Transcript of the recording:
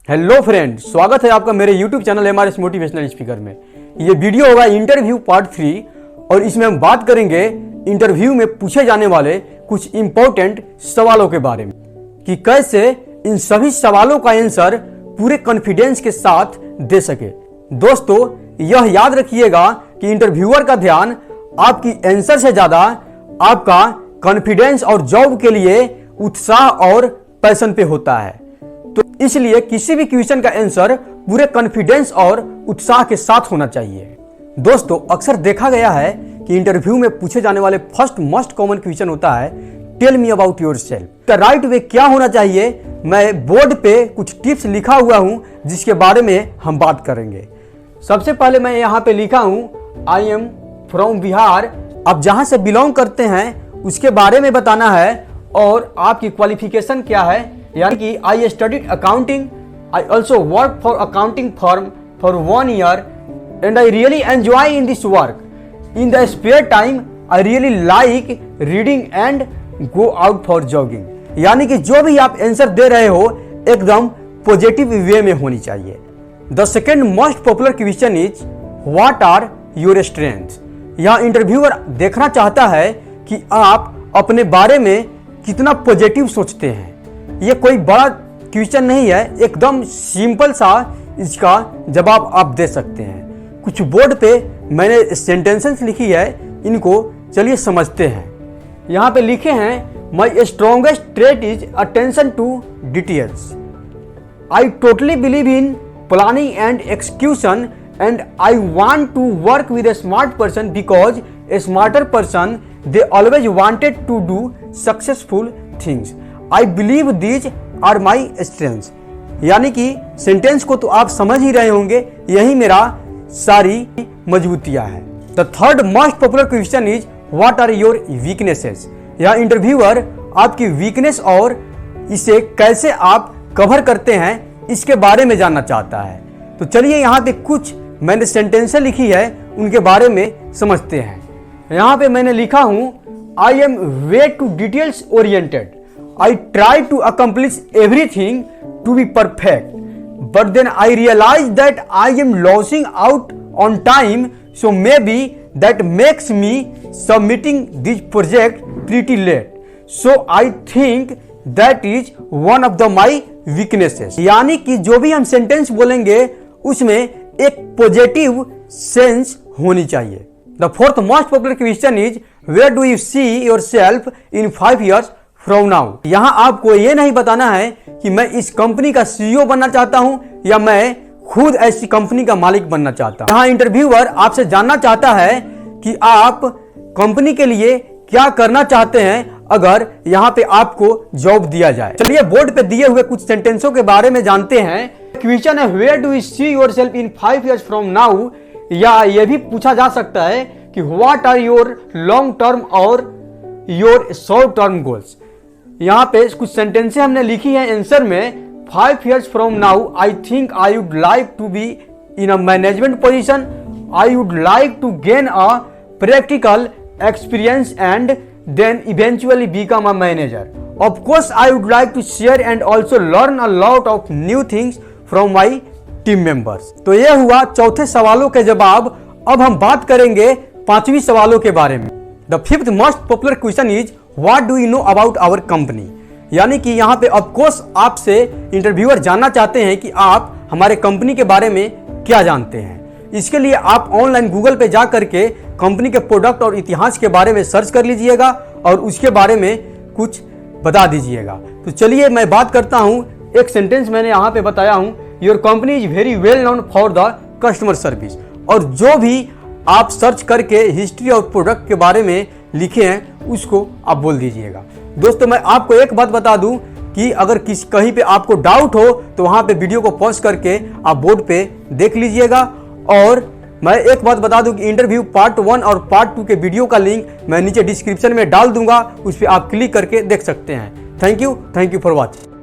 Hello friend, स्वागत है आपका मेरे YouTube channel MRS motivational speaker में। ये वीडियो होगा इंटरव्यू पार्ट 3 और इसमें हम बात करेंगे इंटरव्यू में पूछे जाने वाले कुछ इंपॉर्टेंट सवालों के बारे में कि कैसे इन सभी सवालों का आंसर पूरे कॉन्फिडेंस के साथ दे सके। दोस्तों, यह याद रखिएगा कि इंटरव्यूअर का ध्यान आपकी आंसर से ज्यादा आपका कॉन्फिडेंस और जॉब के लिए उत्साह और पैशन पे होता है। तो इसलिए किसी भी क्वेश्चन का आंसर पूरे कॉन्फिडेंस और उत्साह के साथ होना चाहिए। दोस्तों, अक्सर देखा गया है कि इंटरव्यू में पूछे जाने वाले फर्स्ट मोस्ट कॉमन क्वेश्चन होता है टेल मी अबाउट योरसेल्फ। का राइट वे क्या होना चाहिए, मैं बोर्ड पे कुछ टिप्स लिखा हुआ हूं जिसके बारे में हम बात करेंगे। सबसे पहले मैं यहाँ पे लिखा हूं आई एम फ्रॉम बिहार। आप जहां से बिलोंग करते हैं उसके बारे में बताना है और आपकी क्वालिफिकेशन क्या है, यानी कि I studied accounting, I also work for accounting firm for 1 year and I really enjoy in this work. In the spare time I really like reading and go out for jogging. यानी कि जो भी आप answer दे रहे हो एकदम positive way में होनी चाहिए। The second most popular question is what are your strengths. यहाँ इंटरव्यूअर देखना चाहता है कि आप अपने बारे में कितना पॉजिटिव सोचते हैं। ये कोई बड़ा क्वेश्चन नहीं है, एकदम सिंपल सा इसका जवाब आप दे सकते हैं। कुछ बोर्ड पे मैंने सेंटेंसेस लिखी है, इनको चलिए समझते हैं। यहाँ पे लिखे हैं my strongest trait is attention to details. I totally believe in planning and execution and I want to work with a smart person because a smarter person they always wanted to do successful things. I believe these are my strengths. यानी कि sentence को तो आप समझ ही रहे होंगे, यही मेरा सारी मजबूतियां है। The third most popular question is what are your weaknesses. यह इंटरव्यूअर आपकी वीकनेस और इसे कैसे आप कवर करते हैं इसके बारे में जानना चाहता है। तो चलिए यहाँ पे कुछ मैंने सेंटेंसें लिखी है, उनके बारे में समझते हैं। यहाँ पे मैंने लिखा हूं I am way too details oriented. I try to accomplish everything to be perfect, but then I realize that I am losing out on time, so maybe that makes me submitting this project pretty late. So I think that is one of my weaknesses. यानी कि जो भी हम sentence बोलेंगे उसमें एक positive sense होनी चाहिए। The fourth most popular question is where do you see yourself in 5 years from now. यहां आपको यह नहीं बताना है कि मैं इस कंपनी का CEO बनना चाहता हूं या मैं खुद ऐसी कंपनी का मालिक बनना चाहता हूं। यहां इंटरव्यूअर आपसे जानना चाहता है कि आप कंपनी के लिए क्या करना चाहते हैं अगर यहां पे आपको जॉब दिया जाए। चलिए बोर्ड पे दिए हुए कुछ सेंटेंसों के बारे में जानते हैं। क्वेश्चन है where do you see yourself in 5 years from now, या यह भी पूछा जा सकता है कि what are your long term और योर शॉर्ट टर्म गोल्स। यहाँ पे कुछ सेंटेंसें हमने लिखी है आंसर में। 5 years from now I think I would like to be in a management position. I would like to gain a practical experience and then eventually become a manager. Of course I would like to share and also learn a lot of new things from my team members. तो यह हुआ चौथे सवालों के जवाब। अब हम बात करेंगे 5वीं सवालों के बारे में। The fifth most popular question is what do you know about our company. यानी कि यहाँ पे ऑफ कोर्स आपसे इंटरव्यूअर जानना चाहते हैं कि आप हमारे कंपनी के बारे में क्या जानते हैं। इसके लिए आप ऑनलाइन गूगल पे जा करके कंपनी के प्रोडक्ट और इतिहास के बारे में सर्च कर लीजिएगा और उसके बारे में कुछ बता दीजिएगा। तो चलिए मैं बात करता हूँ। एक सेंटेंस मैंने यहाँ पे बताया हूँ your company is very well known for the customer service. और जो भी आप सर्च करके हिस्ट्री और प्रोडक्ट के बारे में लिखे हैं उसको आप बोल दीजिएगा। दोस्तों, मैं आपको एक बात बता दूं कि अगर कहीं पे आपको डाउट हो तो वहां पे वीडियो को पॉज करके आप बोर्ड पे देख लीजिएगा। और मैं एक बात बता दूं कि इंटरव्यू पार्ट 1 और पार्ट 2 के वीडियो का लिंक मैं नीचे डिस्क्रिप्शन में डाल दूंगा, उस पर आप क्लिक करके देख सकते हैं। Thank you for watching.